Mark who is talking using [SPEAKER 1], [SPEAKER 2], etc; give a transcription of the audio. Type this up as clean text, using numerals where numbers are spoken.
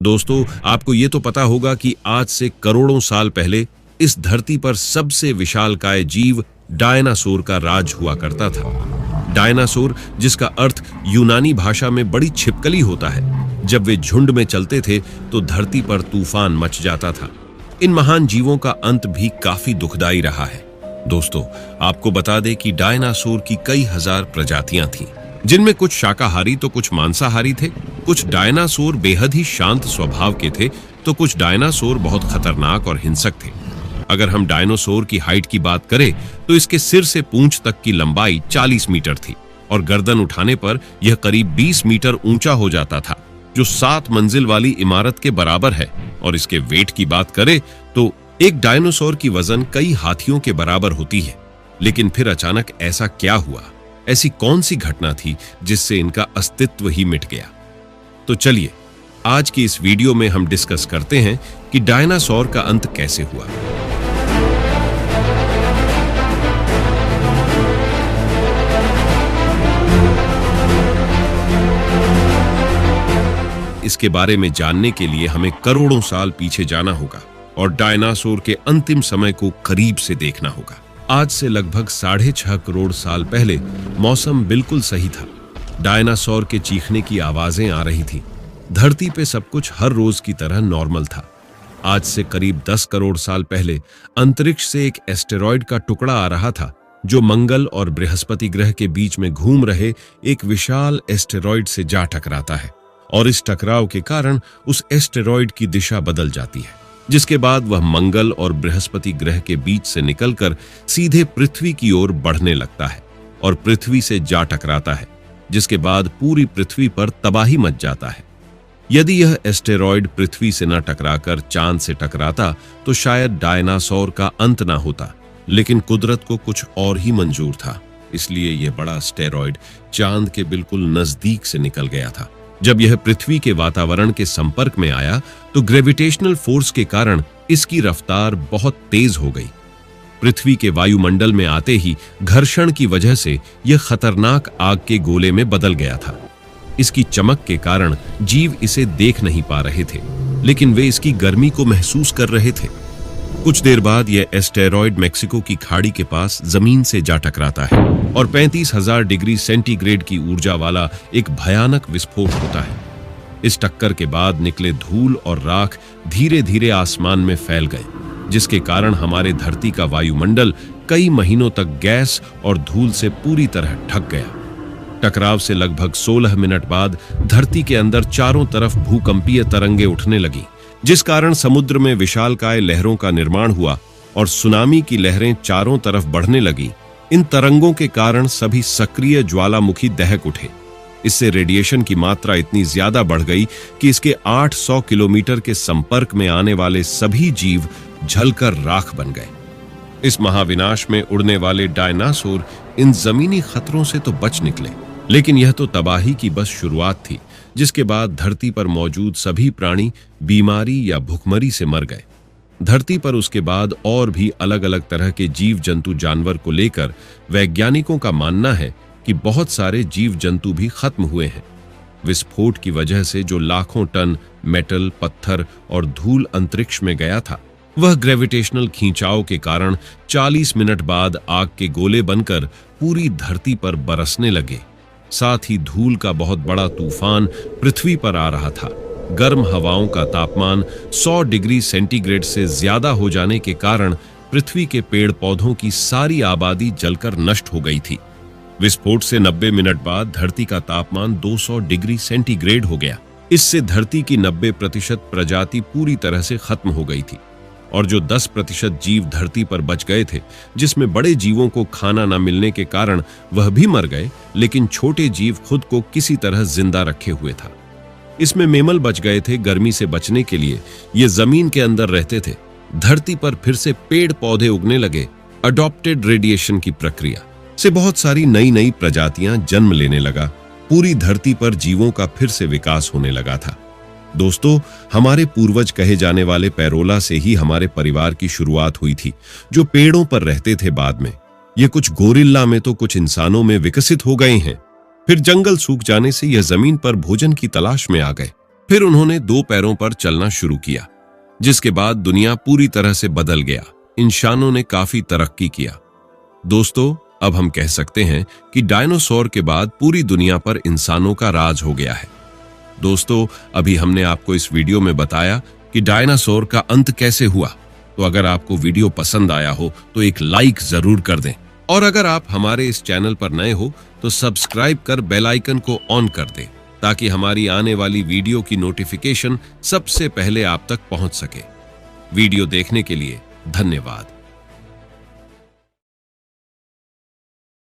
[SPEAKER 1] दोस्तों, आपको ये तो पता होगा कि आज से करोड़ों साल पहले इस धरती पर सबसे विशालकाय जीव डायनासोर का राज हुआ करता था। डायनासोर, जिसका अर्थ यूनानी भाषा में बड़ी छिपकली होता है, जब वे झुंड में चलते थे तो धरती पर तूफान मच जाता था। इन महान जीवों का अंत भी काफी दुखदाई रहा है। दोस्तों, आपको बता दें कि डायनासोर की कई हजार प्रजातियां थीं, जिनमें कुछ शाकाहारी तो कुछ मांसाहारी थे। कुछ डायनासोर बेहद ही शांत स्वभाव के थे, तो कुछ डायनासोर बहुत खतरनाक और हिंसक थे। अगर हम डायनासोर की हाइट की बात करें तो इसके सिर से पूंछ तक की लंबाई 40 मीटर थी और गर्दन उठाने पर यह करीब 20 मीटर ऊंचा हो जाता था, जो 7 मंजिल वाली इमारत के बराबर है। और इसके वेट की बात करें तो एक डायनासोर की वजन कई हाथियों के बराबर होती है। लेकिन फिर अचानक ऐसा क्या हुआ? ऐसी कौन सी घटना थी जिससे इनका अस्तित्व ही मिट गया? तो चलिए, आज की इस वीडियो में हम डिस्कस करते हैं कि डायनासोर का अंत कैसे हुआ। इसके बारे में जानने के लिए हमें करोड़ों साल पीछे जाना होगा और डायनासोर के अंतिम समय को करीब से देखना होगा। आज से लगभग 6.5 करोड़ साल पहले मौसम बिल्कुल सही था। डायनासोर के चीखने की आवाजें आ रही थी। धरती पे सब कुछ हर रोज की तरह नॉर्मल था। आज से करीब 10 करोड़ साल पहले अंतरिक्ष से एक एस्टेरॉयड का टुकड़ा आ रहा था, जो मंगल और बृहस्पति ग्रह के बीच में घूम रहे एक विशाल एस्टेरॉयड से जा टकराता है। और इस टकराव के कारण उस एस्टेरॉयड की दिशा बदल जाती है, जिसके बाद वह मंगल और बृहस्पति ग्रह के बीच से निकलकर सीधे पृथ्वी की ओर बढ़ने लगता है और पृथ्वी से जा टकराता है, जिसके बाद पूरी पृथ्वी पर तबाही मच जाता है। यदि यह एस्टेरॉयड पृथ्वी से न टकराकर चांद से टकराता तो शायद डायनासोर का अंत ना होता, लेकिन कुदरत को कुछ और ही मंजूर था। इसलिए यह बड़ा एस्टेरॉयड चांद के बिल्कुल नजदीक से निकल गया था। जब यह पृथ्वी के वातावरण के संपर्क में आया तो ग्रेविटेशनल फोर्स के कारण इसकी रफ्तार बहुत तेज हो गई। पृथ्वी के वायुमंडल में आते ही घर्षण की वजह से यह खतरनाक आग के गोले में बदल गया था। इसकी चमक के कारण जीव इसे देख नहीं पा रहे थे, लेकिन वे इसकी गर्मी को महसूस कर रहे थे। कुछ देर बाद यह एस्टेरॉयड मेक्सिको की खाड़ी के पास जमीन से जा टकराता है और 35,000 डिग्री सेंटीग्रेड की ऊर्जा वाला एक भयानक विस्फोट होता है। इस टक्कर के बाद निकले धूल और राख धीरे धीरे आसमान में फैल गए, जिसके कारण हमारे धरती का वायुमंडल कई महीनों तक गैस और धूल से पूरी तरह ढक गया। टकराव से लगभग 16 मिनट बाद धरती के अंदर चारों तरफ भूकंपीय तरंगे उठने लगी, जिस कारण समुद्र में विशालकाय लहरों का निर्माण हुआ और सुनामी की लहरें चारों तरफ बढ़ने लगी। इन तरंगों के कारण सभी सक्रिय ज्वालामुखी दहक उठे। इससे रेडिएशन की मात्रा इतनी ज्यादा बढ़ गई कि इसके 800 किलोमीटर के संपर्क में आने वाले सभी जीव जलकर राख बन गए। इस महाविनाश में उड़ने वाले डायनासोर इन जमीनी खतरों से तो बच निकले, लेकिन यह तो तबाही की बस शुरुआत थी, जिसके बाद धरती पर मौजूद सभी प्राणी बीमारी या भुखमरी से मर गए। धरती पर उसके बाद और भी अलग अलग तरह के जीव जंतु जानवर को लेकर वैज्ञानिकों का मानना है कि बहुत सारे जीव जंतु भी खत्म हुए हैं। विस्फोट की वजह से जो लाखों टन मेटल, पत्थर और धूल अंतरिक्ष में गया था, वह ग्रेविटेशनल खींचाव के कारण 40 मिनट बाद आग के गोले बनकर पूरी धरती पर बरसने लगे। साथ ही धूल का बहुत बड़ा तूफान पृथ्वी पर आ रहा था। गर्म हवाओं का तापमान 100 डिग्री सेंटीग्रेड से ज्यादा हो जाने के कारण पृथ्वी के पेड़ पौधों की सारी आबादी जलकर नष्ट हो गई थी। विस्फोट से 90 मिनट बाद धरती का तापमान 200 डिग्री सेंटीग्रेड हो गया। इससे धरती की 90% प्रजाति पूरी तरह से खत्म हो गई थी और जो 10% जीव धरती पर बच गए थे, जिसमें बड़े जीवों को खाना न मिलने के कारण वह भी मर गए, लेकिन छोटे जीव खुद को किसी तरह जिंदा रखे हुए था। इसमें मेमल बच गए थे। गर्मी से बचने के लिए ये जमीन के अंदर रहते थे। धरती पर फिर से पेड़ पौधे उगने लगे। अडॉप्टेड रेडिएशन की प्रक्रिया से बहुत सारी नई नई प्रजातियां जन्म लेने लगा। पूरी धरती पर जीवों का फिर से विकास होने लगा था। दोस्तों, हमारे पूर्वज कहे जाने वाले पैरोला से ही हमारे परिवार की शुरुआत हुई थी, जो पेड़ों पर रहते थे। बाद में ये कुछ गोरिल्ला में तो कुछ इंसानों में विकसित हो गए हैं। फिर जंगल सूख जाने से यह जमीन पर भोजन की तलाश में आ गए फिर उन्होंने दो पैरों पर चलना शुरू किया, जिसके बाद दुनिया पूरी तरह से बदल गया। इंसानों ने काफी तरक्की किया। दोस्तों, अब हम कह सकते हैं कि डायनासोर के बाद पूरी दुनिया पर इंसानों का राज हो गया है। दोस्तों, अभी हमने आपको इस वीडियो में बताया कि डायनासोर का अंत कैसे हुआ। तो अगर आपको वीडियो पसंद आया हो तो एक लाइक जरूर कर दें, और अगर आप हमारे इस चैनल पर नए हो तो सब्सक्राइब कर बेल आइकन को ऑन कर दें, ताकि हमारी आने वाली वीडियो की नोटिफिकेशन सबसे पहले आप तक पहुंच सके। वीडियो देखने के लिए धन्यवाद।